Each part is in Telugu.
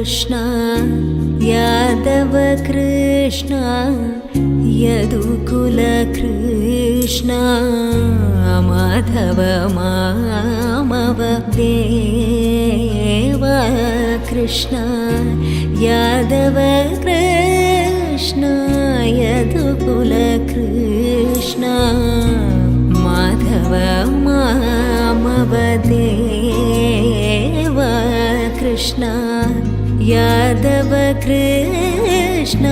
कृष्ण यादव कृष्ण यदुकुल कृष्ण माधव मामव देव कृष्ण यादव कृष्ण यदुकुल कृष्ण माधव मामव देव कृष्ण यादव कृष्ण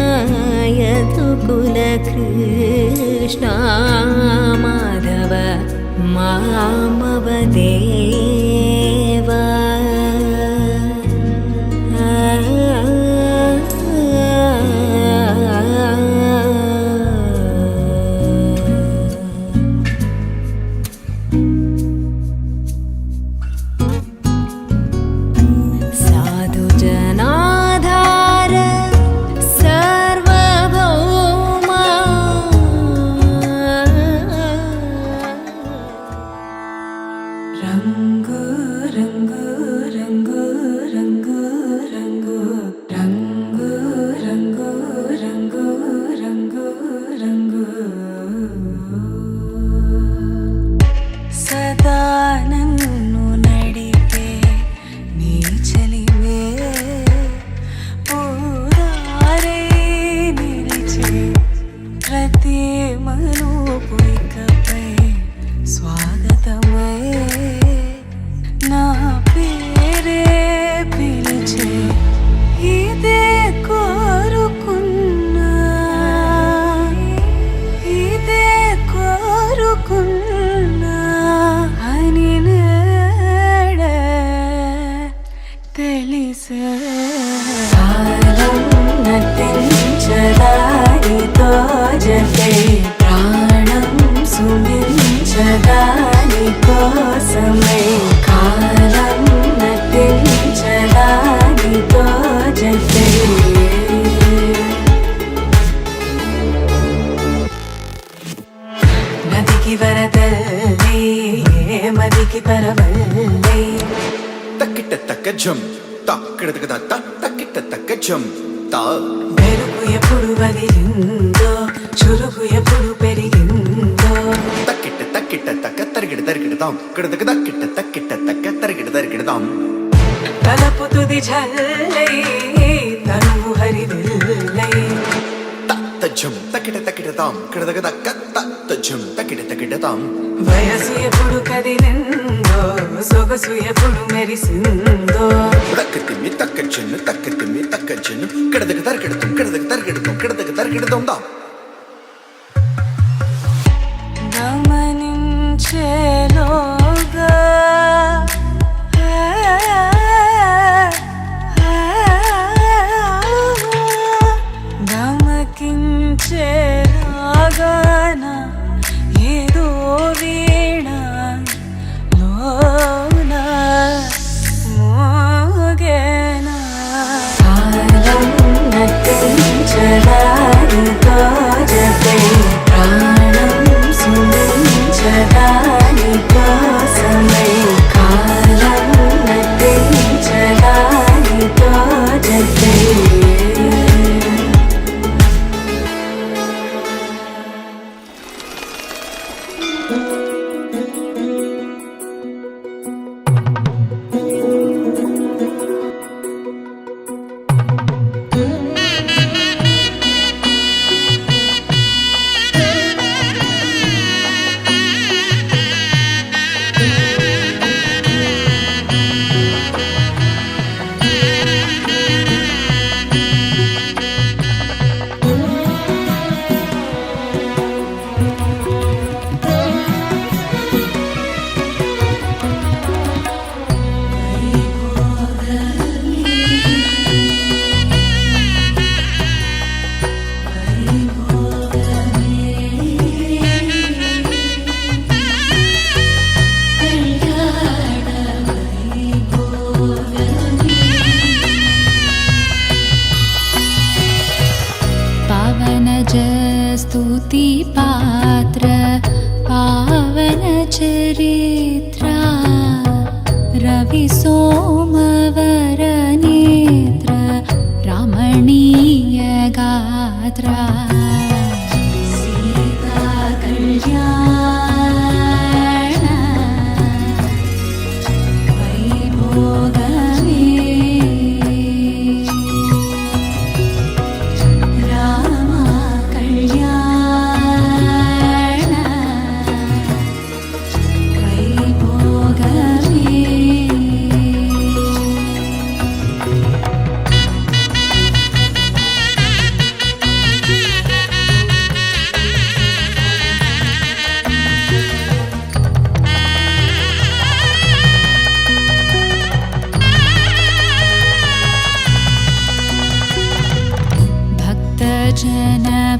यदुकुल कृष्ण माधव मामव देव प्राणं सुमिंचदानि कोसमै कालं नटिंचदानि तोजते नदिकी वरदल्ली मदिकी परवल्ली तक्किट तक्कजम तक्किडतकदा तक्किट तक्कजम ता వెలుగు ఎప్పుడు వదిలిందో చురుకు ఎప్పుడు పెరిగిందో తక్కిట తక్కిట తక్క తరిగిడ తరిగిడదాం కిడదక తక్కిట తక్కిట తక్క తరిగిడ తరిగిడదాం తలపు తుది జల్లై తనువు హరివిల్లై తజ్జం తక్కిట తక్కిడదాం కిడదక తక్క తజ్జం తక్కిట తక్కిడదాం వయసు ఎప్పుడు కదిలిందో సొగసు ఎప్పుడు మెరిసిందో తక్కతిమ్మి తక్కచ్చెన్ను తక్కతిమ్మి తక్కచ్చెన్ను కిడదక తరిగిడతాం కిడదక తరిగిడతాం కిడదక తరిగిడదాం దా గమనించేలోగా గమకించేలాగాన ఏదో వీణ లోన మోగేనా కాలం నటించడానితో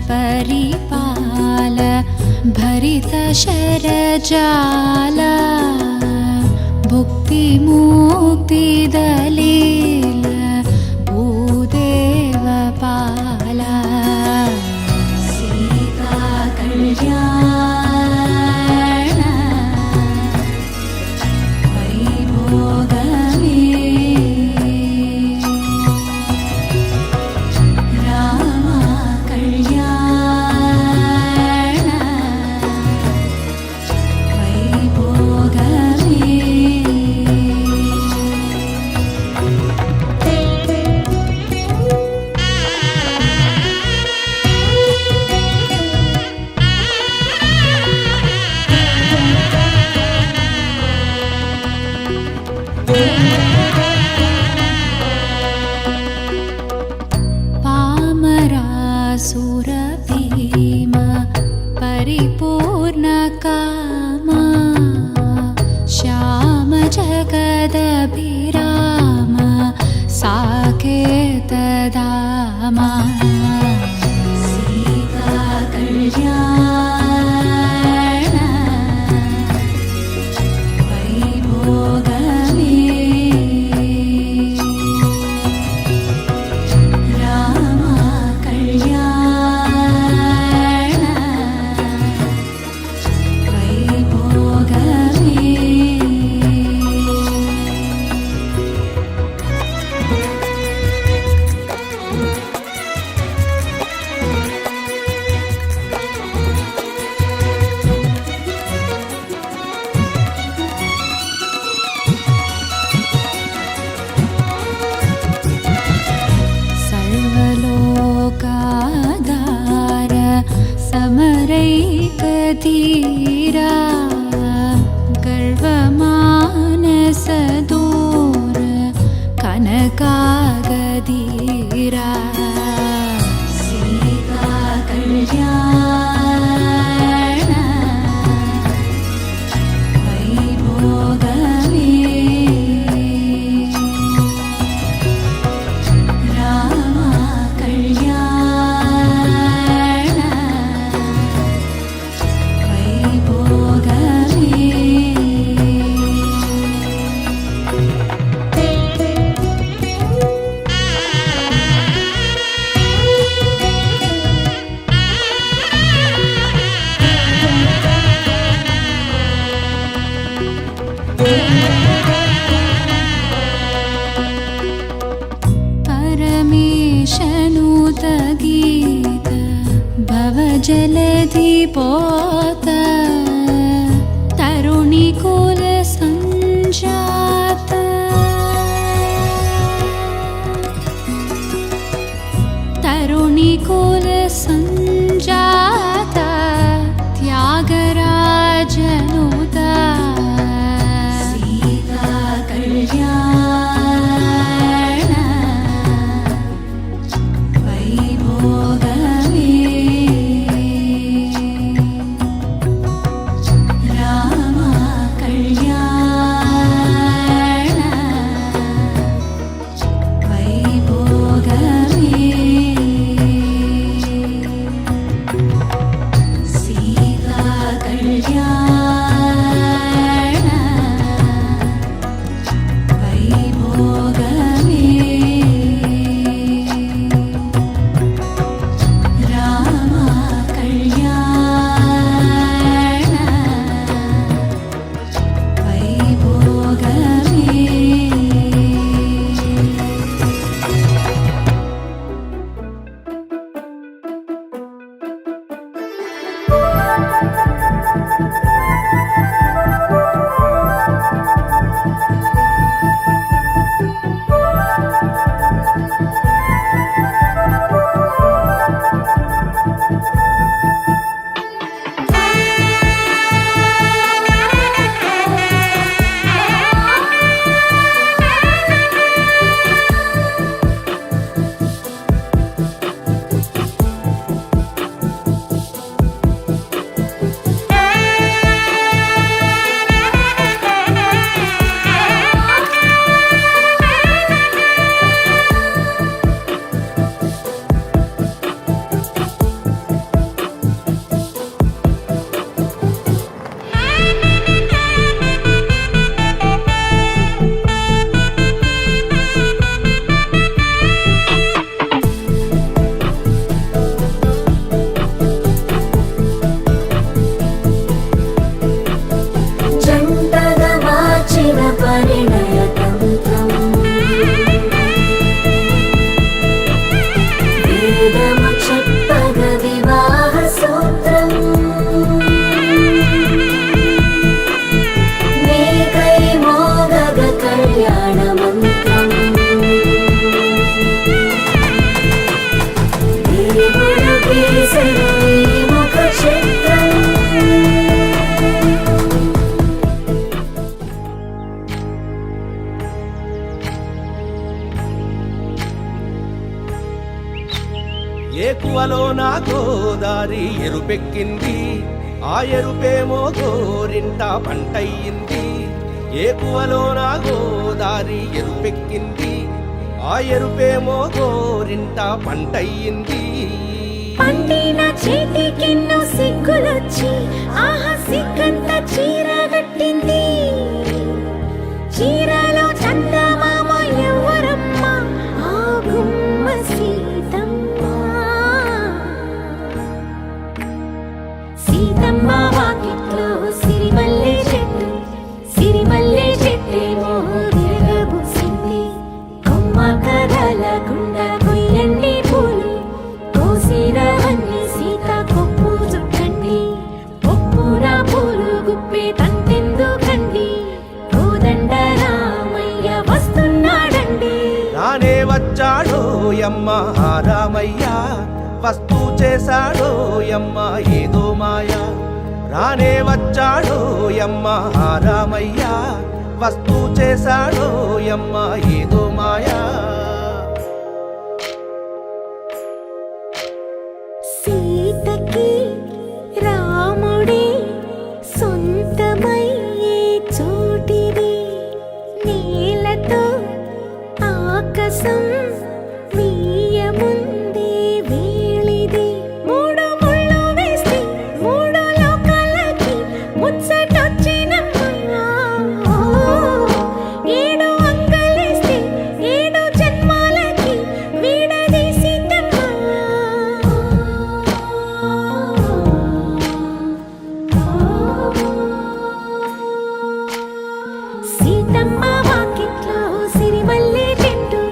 परिपाल भरितशरजाल भुक्तिमुक्तिदलील भूदेवपाल सीता कल्याण वैभोगमे राम कल्याण वैभोगमे पामरासुरभीम परिपूर्णकामा श्याम जगदभिराम साकेतदामा सीता कल्याण वैभोगमे राम कल्याण वैभोगमे सर्वलोकाधार समरैकधीरा गर्वमानसदूर कनकागधीरा सीता कल्याण वैभोगमे राम कल्याण वैभोगमे परमेशनुत गीत भवजलधि पोत तरुणिकुल सञ्जात तरुणिकुल सञ्जात त्यागराजनुत सीता कल्याण वैभोगमे राम कल्याण वैभोगमे ఏకువలో నా గోదారి ఎరుపెక్కింది, ఆ ఎరుపేమో గోరింట పంటయ్యింది. ఏకువలో నా గోదారి ఎరుపెక్కింది, ఆ ఎరుపేమో గోరింట పంటయ్యింది. పండిన చేతికెన్నో సిగ్గులొచ్చి ఆహా సిగ్గంత చీర కట్టింది. చీరలో చందమామ ఎవరమ్మ, ఆ గుమ్మ సీతమ్మ. సీతమ్మ వాకిట్లో సిరిమల్లె చెట్టు, సిరిమల్లె చెట్టేమో విరగబూసింది. కొమ్మ కదలకుండా కొయ్యండి పూలు, కోసిరవన్నీ సీత కొప్పు చుట్టండి. కొప్పున పూలు గుప్పే తంతెందుకండి, కోదండ రామయ్య వస్తున్నాడండి. రానే వచ్చాడో యమ్మ రామయ్య, వస్తూ చేశాడో యమ్మ ఏదో మాయ. రానే వచ్చాడో యమ్మ రామయ్య, వస్తూ చేశాడో యమ్మ ఏదో మాయా. సీతకి రాముడే సొంతమయ్యే చోటిది, నేలతో ఆకాశం వీయముందే వేళిది. మూడు ముళ్ళు వేస్తే మూడు లోకాలకి ముచ్చటొచ్చినమ్మా. ఏడు అంగలేస్తే ఏడు జన్మాలకి వీడదీసితమ్మా. సీతమ్మ వాకిట్లో సిరిమల్లె చెట్టు,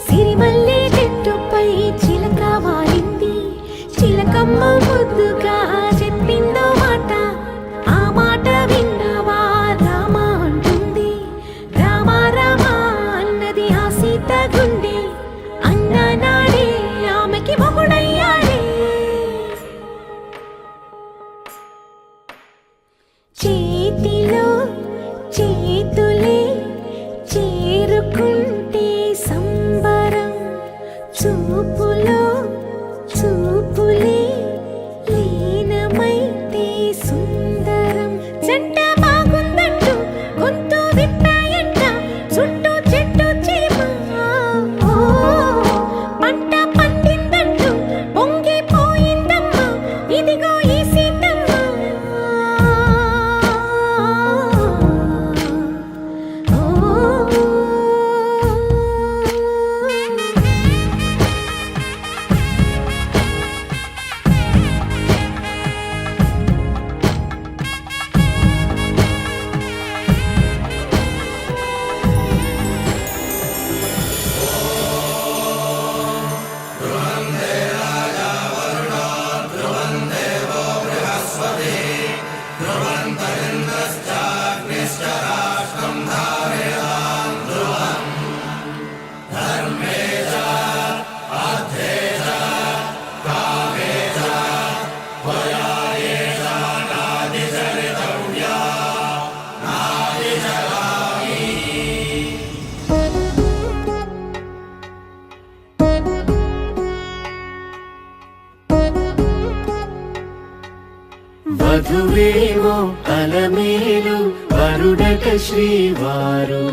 సిరిమల్లె చెట్టుపై చిలక వాలింది. చిలకమ్మ ముద్దుగా చెప్పిందో మాట, ఆ మాట విన్నవా రామ అంటుంది. రామ రామ అన్నది ఆ సీత గుండె, అన్న నాడే ఆమెకి మొగుడయ్యాడే. చేతిలో చేతులే చేరుకుంటే సంబరం, చూపులో చూపులే లీనమైతే సుందరం. జంట బాగుందంటూ గొంతు విప్పాయంట చుట్టూ చెట్టు చీమ. పంట పండిందంటూ పొంగిపోయిందమ్మా, ఇదిగో ఈ సీతమ్మ. వధువేమో అలమేలు వరుడట శ్రీవారు,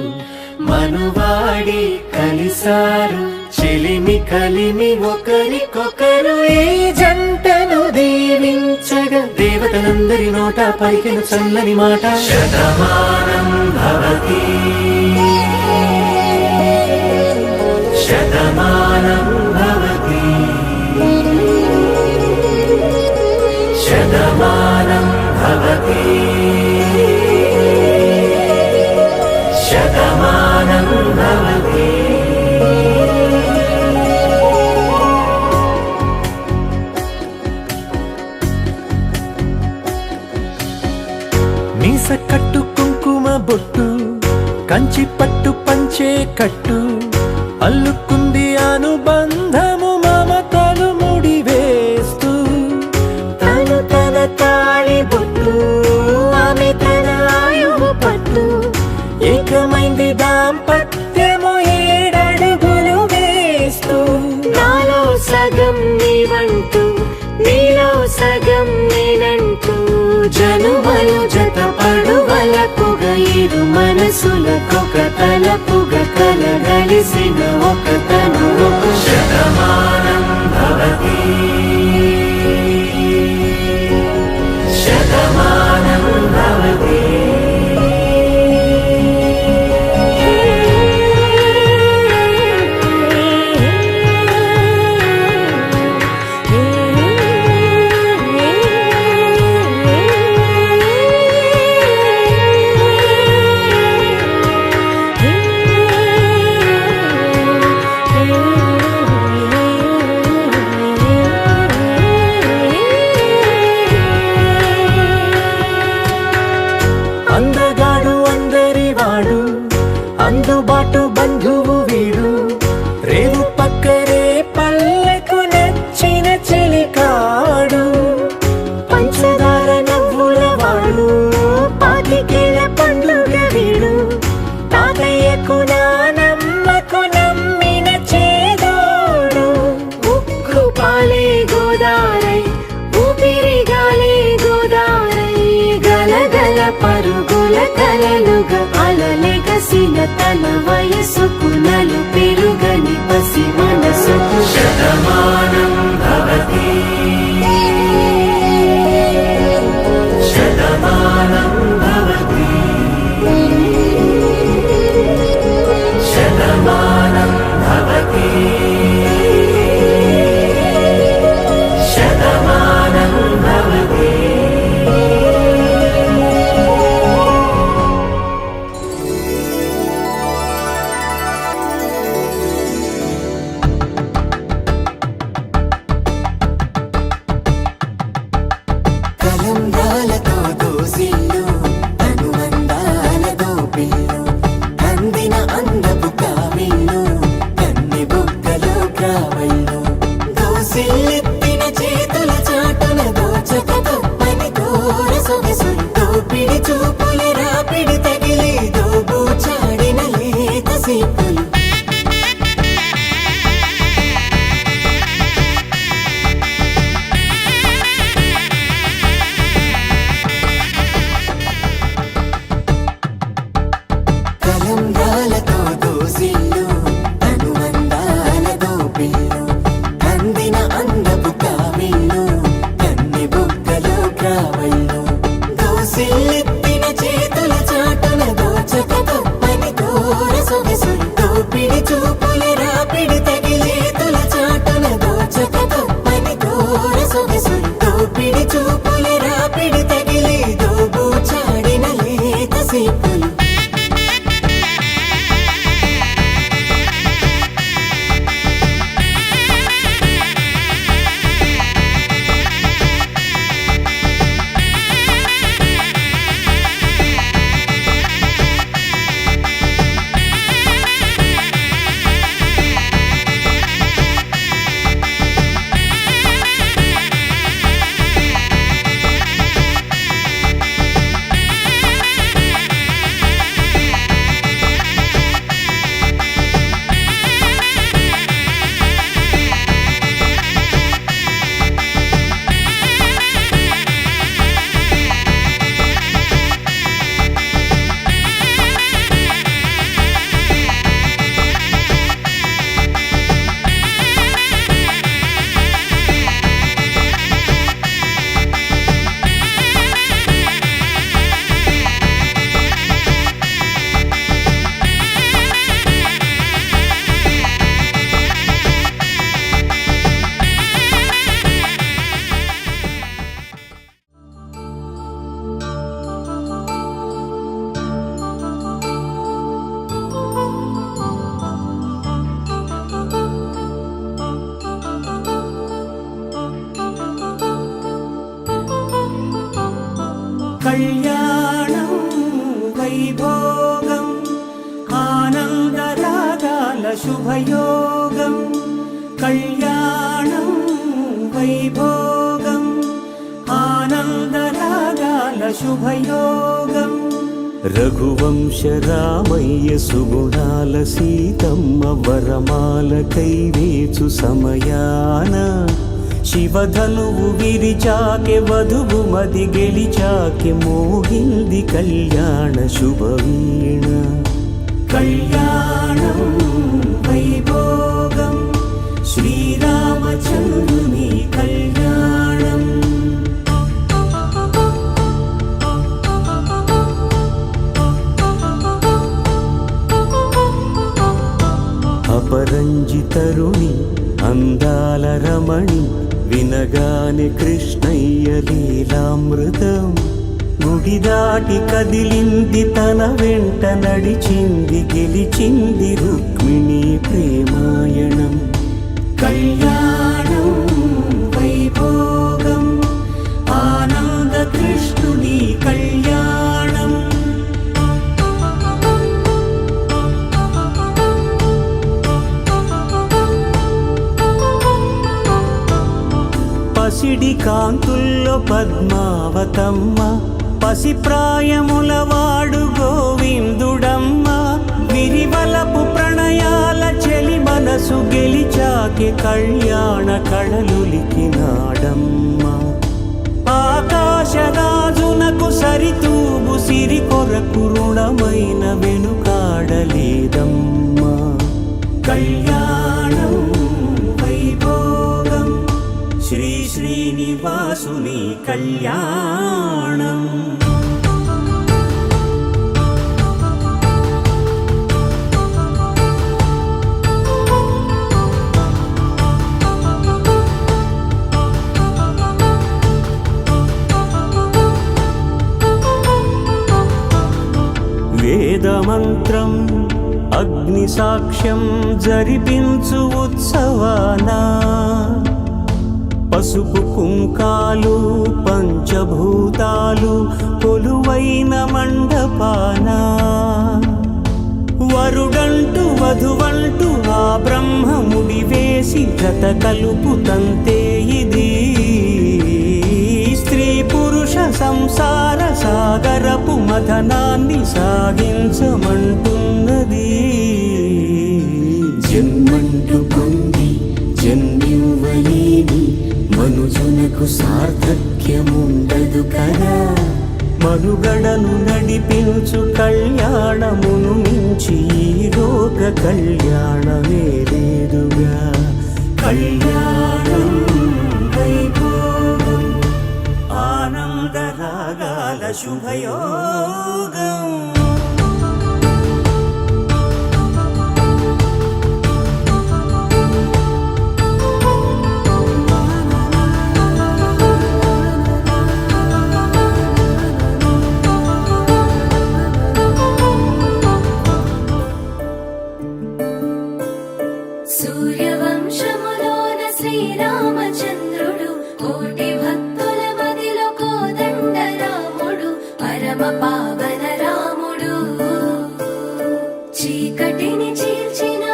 మనువాడి కలిసారు చెలిమి కలిమి ఒకరికొకరు. ఈ జంటను దీవించగా దేవతలందరి నోట పలికిన చల్లని మాట, శతమానం భవతి శతమానం భవతి శతమానం భవతి శతమానం భవతి. మీస కట్టు కుంకుమ బొట్టు, కంచి పట్టు పంచే కట్టు, అల్లుకుంది అనుబంధము మమతలు ముడివేస్తూ. తను తన తాళి బొట్టు, ఆమె తన ఆయువు పట్టు, ఏకమైంది దాంపత్యము 7 అడుగులు వేస్తూ. నాలో సగం నీవ ప్రేమలు జత పడువలపుగ ఇరు మనసులకొక తలపుగ కలగలిసిన ఒక తను ఒక శతమానం భవతి శతమానం భవతి అందగాడు అందరివాడు అందుబాటు బంధువు వీడు రేవు పక్కరే పల్లెకు నచ్చిన చెలికాడు పంచదార నవ్వుల వాడు పాతికేళ్ల పండుగ వీడు తాతయ్యకు నానమ్మకు నమ్మిన చేదోడు ఉక్కు పాలే గోదారై ఊపిరి గాలే గోదారై గలగల పరుగుల కలలుగా అలలెగసిన తన వయసుకు నలు పెరుగని పసి మనసుకు శతమానం భవతి శతమానం భవతి శతమానం భవతి శతమానం భవతి కలంబ్రాలతో దోసిల్లు అనుబంధాలతో పిల్లు అందిన అందపు కావిల్లు కన్ని బుగ్గలో క్రావళ్ళు దోసిల్లెత్తిన చేతుల చాటున దోచక తప్పని దూర సొగసులు దోపిడి చూపుల రాపిడి తగిలి దోబూచాడిన లేత సీపులు కలంబ్రాలతో దోసిల్లు అనుబంధాలతో పిల్లు అందిన అందపు కావిల్లు కన్ని బుగ్గలో క్రావళ్ళు దోసిల్లెత్తిన చేతుల చాటున దోచక తప్పని దూర సొగసులు దోపిడి చూపుల రాపిడి తగిలేతుల చాటున దోచక తప్పని దూర సొగసులు దోపిడి చూపుల రాపిడి తగిలి దోబూచాడిన లేత సీపులు కళ్యాణం వైభోగం ఆనందరాగాల శుభయోగం కళ్యాణం వైభోగం ఆనందరాగాల శుభయోగం రఘువంశ రామయ్య సుగుణాల సీతమ్మ వరమాల కైవేచు సమయాన శివధనువు విరిచాకె వధువు మది గెలిచాకె మోగింది కళ్యాణ శుభవీణ కళ్యాణం వైభోగం శ్రీరామచంద్రుని కళ్యాణం అపరంజితరుణి అందాల రమణి వినగానే కృష్ణయ్య లీలామృతం గుడి దాటి కదిలింది తన వెంట నడిచింది గెలిచింది రుక్మిణి ప్రేమాయణం కళ్యాణం వైభోగం ఆనంద కృష్ణుని కళ్యాణం పసిడి కాంతుల్లో పద్మావతమ్మ పసిప్రాయముల వాడు గోవిందుడమ్మ విరివలపు ప్రణయాల చెలి మనసు గెలిచాకే కళ్యాణ కళలులికినాడమ్మ ఆకాశరాజునకు సరితూగు సిరి కొరకు రుణమైన వెనుకాడలేదమ్మా కళ్యాణం వైభోగం శ్రీ శ్రీనివాసుని కళ్యాణం వేదమంత్రం అగ్ని సాక్ష్యం జరిపించు ఉత్సవానా పసుపు కుంకాలు పంచభూతాలు కొలువైన మండపాన వరుడంటూ వధువంటూ ఆ బ్రహ్మముడి వేసి జత కలుపుతంతే ఇది స్త్రీ పురుష సంసార సాగరపు మథనాన్ని సాగించమంటున్నది జన్మంటూ పొంది జన్మివ్వలేని మనుజునకు సార్థక్యముండదు కదా మనుగడను నడిపించు కళ్యాణమును మించి ఈ లోక కళ్యాణమే లేదుగా కళ్యాణం వైభోగం ఆనందరాగాల శుభయోగం సూర్యవంశములోన శ్రీరామచంద్రుడు కోటి భక్తుల మదిలో కోదండ రాముడు పరమ పావన రాముడు చీకటిని చీల్చిన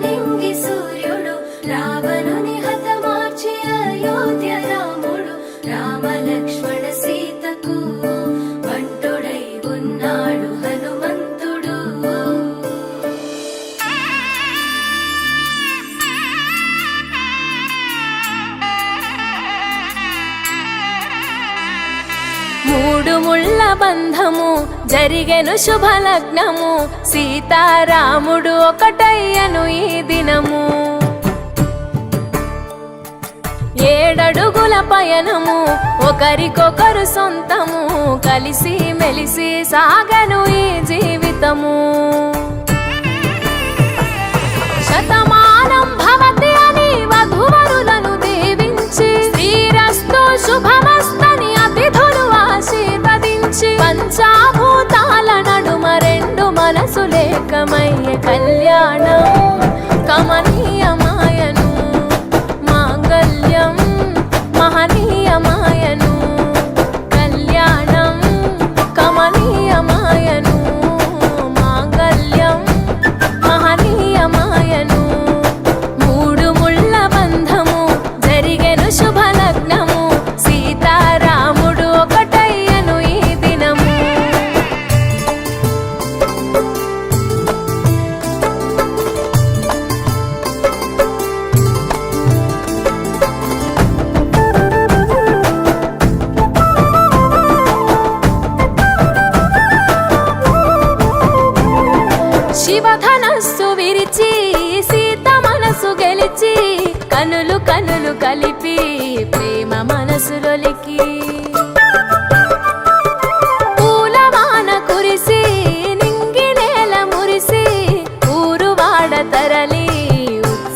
నింగి సూర్యుడు రావణుని హతమార్చి అయోధ్య రాముడు రామ లక్ష్మణ సీతకు బంటుడై ఉన్నాడు హనుమంతుడు మూడు ముళ్ళ బంధము జరిగెను శుభలగ్నము సీతారాముడు ఒకటయ్యను ఈ దినము ఏడడుగుల పయనము ఒకరికొకరు సొంతము కలిసి మెలిసి సాగను ఈ జీవితము శతమానం భవతి అని వధువరులను దీవించి శ్రీరస్తు శుభమస్తని అతిథులు ఆశీర్వదించి పంచాభూతాల నడుమ రెండు మనసులేకమయ్య కళ్యాణం కమనీయమాయను మాంగళ్యం మహనీయమాయను కళ్యాణం కమనీయమాయను మాంగళ్యం మహనీయమాయను మూడు ముళ్ళ బంధము జరిగెను శుభలగ్నము సీతారాముడు ఒకటయ్యను ఈ దినము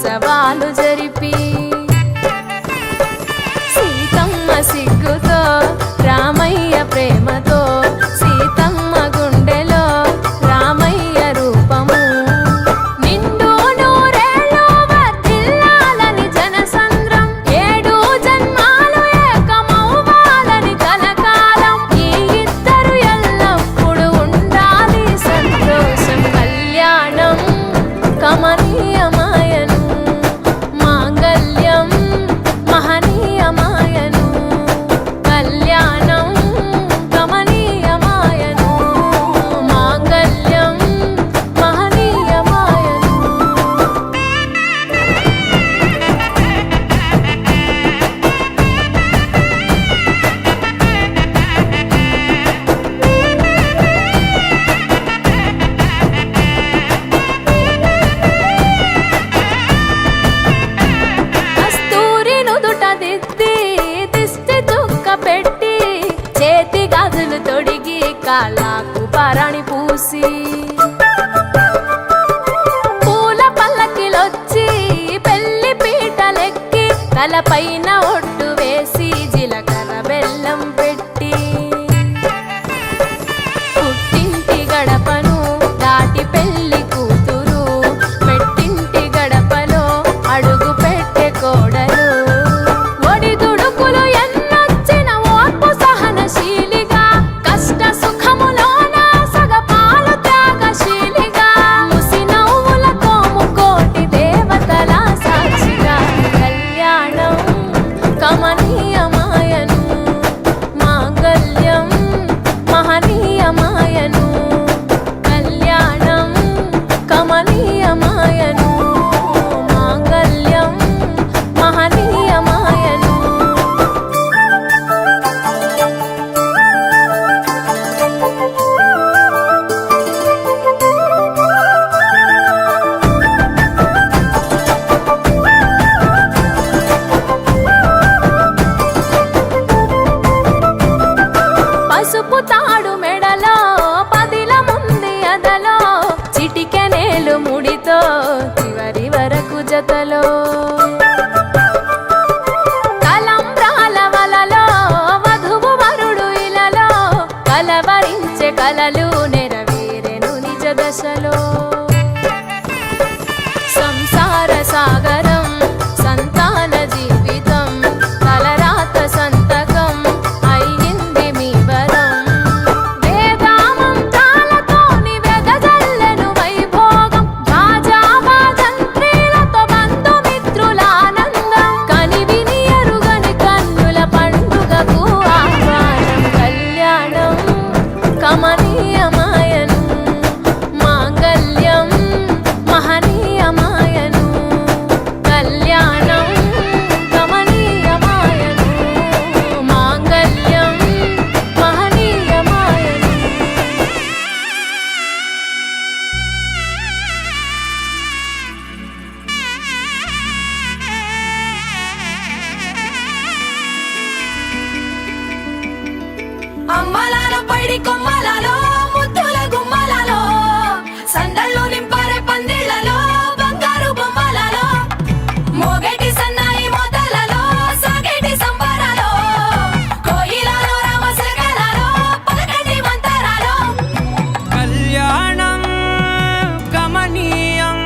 ఉత్సవాలు జరిపి సీతమ్మ సిగ్గుతో రామయ్య ప్రేమతో సీతమ్మ గుండెలో రామయ్య రూపము నిండు నూరేళ్ళు వర్ధిల్లాలని జనసంద్రం 7 జన్మాలు ఏకమవ్వాలని కలకాలం ఈ ఇద్దరు ఎల్లప్పుడూ ఉండాలి సంతోషం కళ్యాణం కమనీయమాయను మాంగళ్యం మహనీయమాయను కళ్యాణం కమనీయమాయను మాంగళ్యం మహనీయమాయను కస్తూరి నుదుట దిద్ది దిష్టి చుక్క పెట్టి చేతి గాజులు తొడిగి కాళ్ళకు పారాణి పూసి పూల పల్లకిలొచ్చి పెళ్లి పీటలెక్కి తలపైన ఒట్టు వేసి జీలకర్ర బెల్లం పెట్టి పుట్టింటి గడపను దాటి పెళ్లి కూతురు మెట్టింటి గడపలో అడుగు పెట్టే కోడలు ఒడిదుడుకులు ఎన్నొచ్చిన ఓర్పు సహనశీలిగా కష్ట సుఖములోన సగపాలు త్యాగశీలిగా ముసి నవ్వులతో ముకోటి దేవతల సాక్షిగా కళ్యాణం కమనీయమాయను మాంగళ్యం మహనీయమాయను కళ్యాణం కమనీయమాయను మాంగళ్యం మహనీయమాయను పసుపు తాడు మెడలో పదిల ముంది అదలో చిటికెనేలు ముడితో చివరి వరకు జతలో తలంబ్రాల వలలో వధువు వరుడు ఇలలో కలవరించే కలలు నెరవేరెను నిజ దశలో సంసార సాగరం సంతాన జీవితం తలరాత సంతకం అయ్యింది మీ వరం వేదామంతాలతోని వెదజల్లెను వైభోగం రాజావాదంత్రీలతో బంధుమిత్రులానందం కనివిని ఎరుగని కన్నుల పండుగకు ఆహ్వానం కళ్యాణం కమనీయమాయను మాంగళ్యం మహనీయమాయను కళ్యాణం కమనీయమాయను మాంగళ్యం మహనీయమాయను అమ్మలాలో పైడి కొమ్మలలో ముద్దుల గుమ్మలలో సందళ్ళు నింపారే పందిళ్లలో బంగారు బొమ్మలలో మోగేటి సన్నాయి మోతలలో సాగేటి సంబరాలో కోయిలలో రామసగలలో పలకటి మంతరాలో కళ్యాణం గమనీయం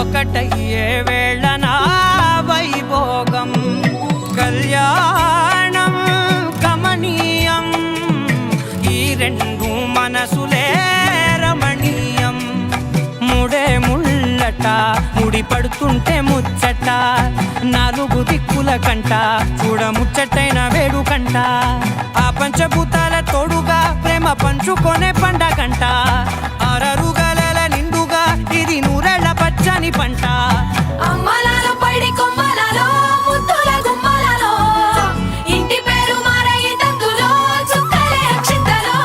ఒకటయ్యే వేళన వైభోగం కళ్యాణం గమనీయం ఈ రెండు మనసులే రమణీయం ముడే ముళ్ళట ముడి పడుతుంటే ముచ్చట 4 దిక్కుల కంట చూడ ముచ్చటైన వేడుకంట ఆ పంచభూతాల తోడుగా ప్రేమ పంచుకొనే పండగంట అరరుగలల నిండుగా ఇది నూరెళ్ళ పచ్చని పంట అమ్మలాలో పైడి కొమ్మలలో ముద్దుల గుమ్మలలో ఇంటి పేరు మారయి తందులో చుక్కలే అక్షింతలో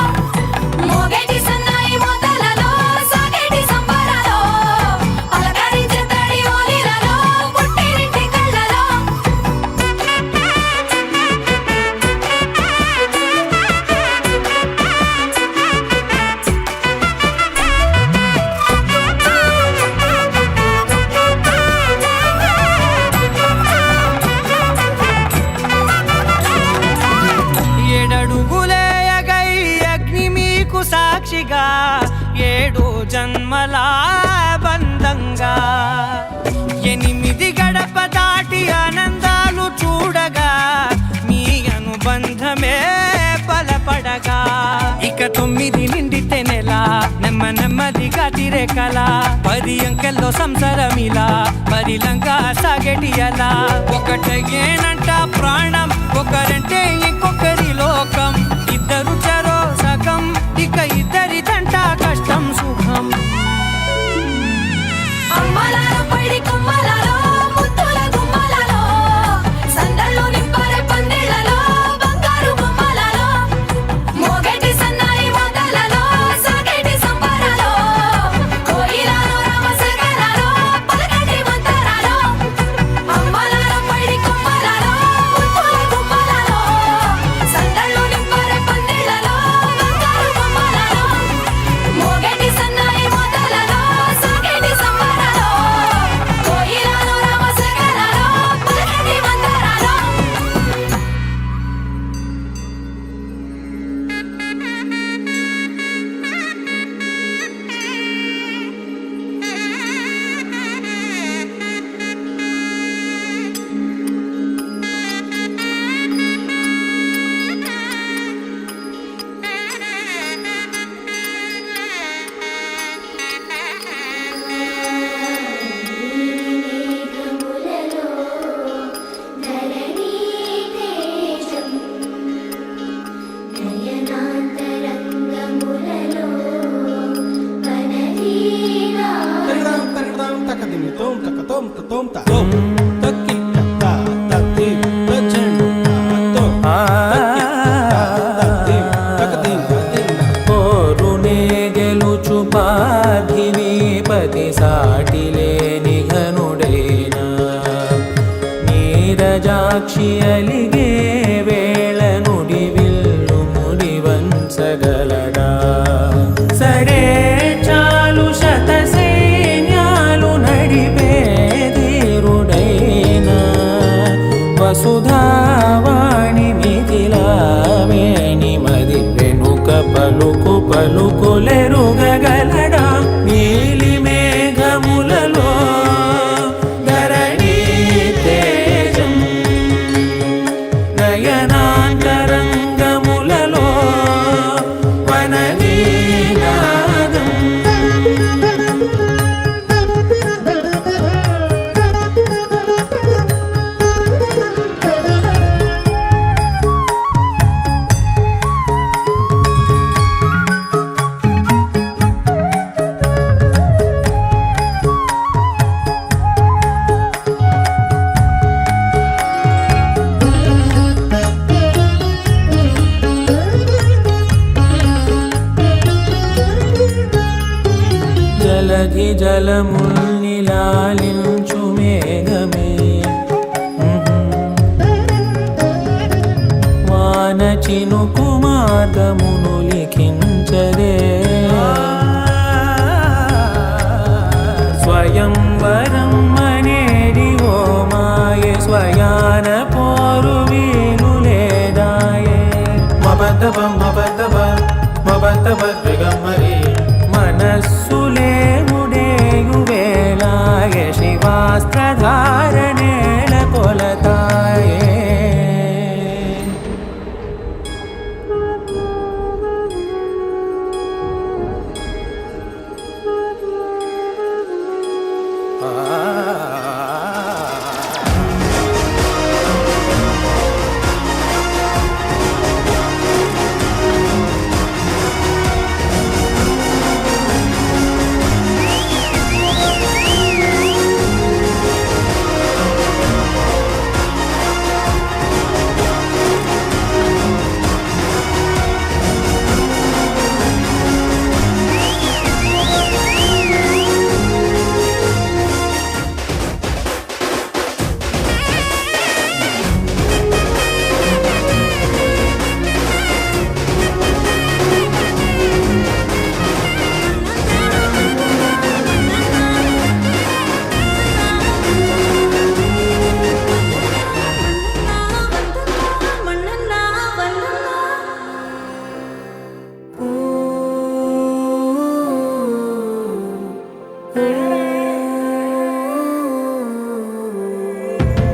మోగేటి సన్నాయి మోతలలో సాగేటి సంబరాలో పలకరించే తడి ఓలిలలో పుట్టినింటి కళ్ళలో రాతిరే కల 10 అంకెల్లో సంసారమిలా పరిలంగా సాగేటియలా ఒకటేనంట ప్రాణం ఒకరంటే ఇంకొకరి లోకం ఇద్దరు చరో సగం ఇక ఇద్దరిదంట కష్టం సుఖం అమ్మలాలో పడి కొమ్మలాలో ముత్తుల గుమ్మలాలో సందళ్ళు నింపరే పందిళ్ళలో బంగారు బొమ్మలాలో మోగేటి సన్నాయి మోతలలో సాగేటి సంబరాలో కోయిలాలో రామశేఖరాలో పలకటి మంతరాలో అమ్మలాలో పడి కొమ్మలాలో ముత్తుల గుమ్మలాలో సందళ్ళు నింపరే పందిళ్ళలో బంగారు బొమ్మలాలో మోగేటి సన్నాయి మోతలలో సాగేటి సంబరాలో కోయిలాలో రామశేఖరాలో పలకటి మంతరాలో పోరునే గెలుచు పార్థివీపతి సాటిలేని ఘనుడైనా నీరజాక్షి అలిగే వేళ నుడి విల్లు ముడి వంచగలడా సరే చాలు శత సైన్యాలు నడిపే ధీరుడైనా వసుధావాణి మిథిలావేణి మది వెనుక పలుకు పలుకులెరుగగలడా నీలి మేఘములలో ధరణి తేజం నయనాంతరంగములలో వనవీనాదం జలధి జలముల్నిలాలించు మేఘమే వాన చినుకు మార్గమును లిఖించదే స్వయంవరం అనేడి ఓ మాయే స్వయాన పోరు వీలు లేదాయే మబద్దబం మబద్దబ మబద్దబ దిగమ్మరి మనస్సులే ముడేయు వేళాయ శివాస్త్రధారణేళ కొలతాయే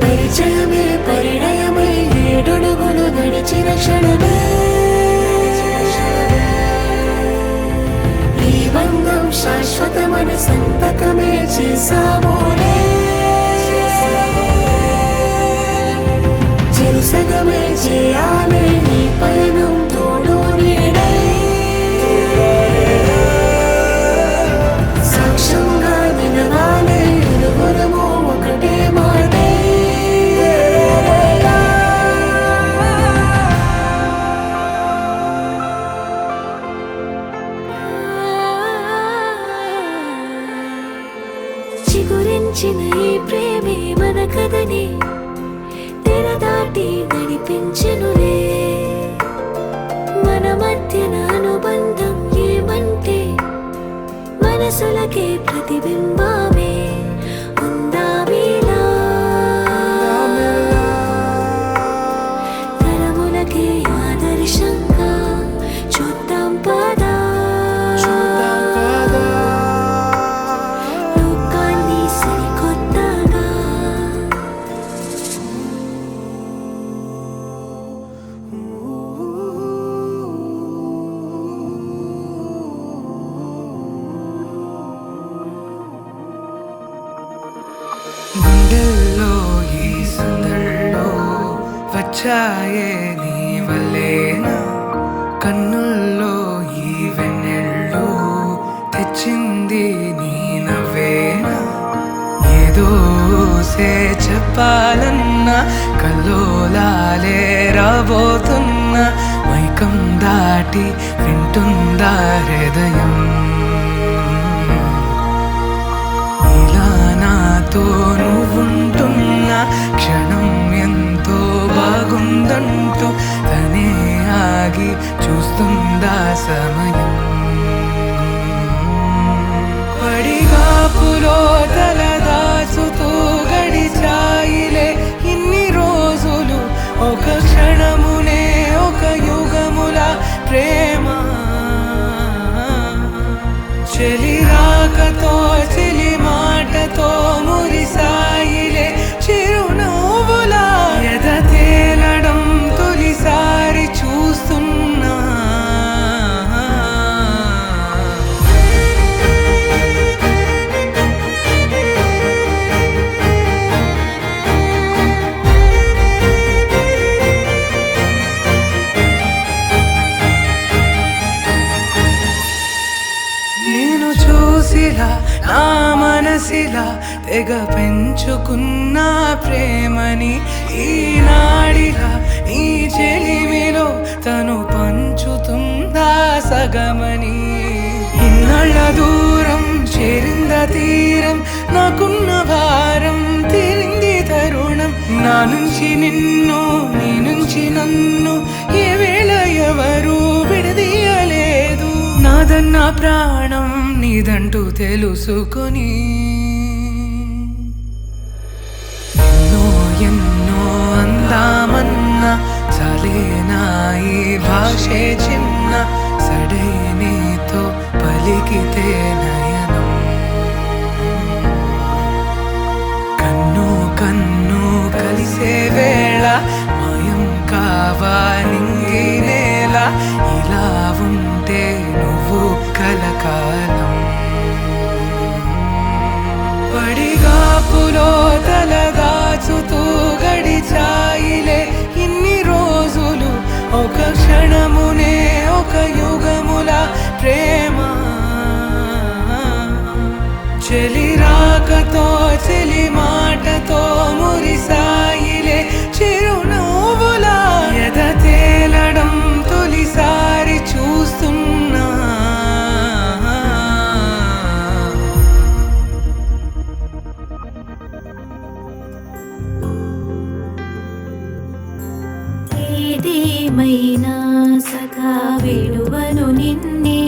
పరిచయమే పరిణయమై ఏడడుగులు నడిచిన క్షణమే ఈ బంధం శాశ్వతమని సంతకమే చేసామోలే చెరుసగమే చేయాలి నీ పయనం తోడు నీడై సాక్ష్యంగా వినవాలి ఇరువురము ఒకటే మాటే చిగురించిన ఈ ప్రేమే మన కథని తెరదాటి నడిపించెనులే మన మధ్యన అనుబంధం ఏమంటే మనసులకే ప్రతిబింబమే ఉందామీలా తరములకే ఆదర్శంగా చూద్దాం పదా లోకాన్ని సరికొత్తగా గుండెల్లో ఈ సందడిలో వచ్చాయే నీ వల్లేనా కన్నుల్లో ఈ వెన్నెళ్ళు తెచ్చింది నీ నవ్వేనా ఏదో సే చెప్పాలన్నా కల్లోలాలే రాబోతున్నా మైకం దాటి వింటుందా హృదయం ఇలా నాతో నువ్వుంటున్న క్షణం ఎంతో బాగుందంటూ తనే ఆగి చూస్తుందా సమయం పడిగాపులో తలదాచుతూ గడిచాయిలే ఇన్ని రోజులు ఒక క్షణమునే ఒక యుగముల ప్రేమ చెలి రాకతో చెలి మాటతో మురిసాయిలే చిరునవ్వులా ఎద తేలడం తొలిసారి చూస్తున్నా నేను చూసిలా నా మనసిలా తెగ పెంచుకున్న ప్రేమని ఈనాడిలా ఈ చెలిమిలో తను పంచుతుందా సగమని ఇన్నాళ్ళ దూరం చేరింద తీరం నాకున్న భారం తీరింది తరుణం నా నుంచి నిన్ను నీ నుంచి నన్ను ఏ వేళ ఎవరు విడదీయలేదు నాదన్న ప్రాణం నీదంటూ తెలుసుకొని ఎన్నో ఎన్నో అందామన్నా చలేనా ఈ భాషే చిన్న సడై నీతో పలికితే నయనం కన్ను కన్ను కలిసే వేళ మాయం కావా నింగి నేల ఇలా ఉంటే నువ్వు కలకాలం పడిగాపులో తలదాచుతూ గడిచాయిలే ఇన్ని రోజులు ఒక క్షణమునే ఒక యుగముల ప్రేమ చెలి రాకతో చెలి మాటతో మురిసాయిలే చిరునవ్వులా ఎద తేలడం తొలిసారి చూస్తున్నా ఏదేమైనా సఖా విడువను నిన్నే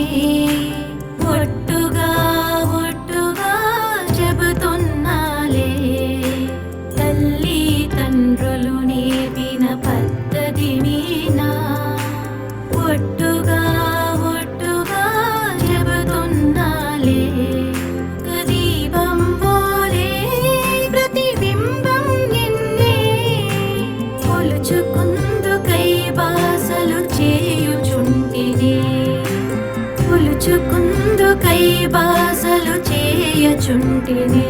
ఒట్టుగా ఒట్టుగా చెబుతున్నాలే తల్లి తండ్రులు నేర్పిన పద్ధతి మీనా ఒట్టుగా ఒట్టుగా చెబుతున్నాలే దీపం పోలే ప్రతిబింబం నిన్నే కొలుచుకుందుకై బాసలు చేయుచుంటినే కొలుచు బాసలు చేయచుంటిని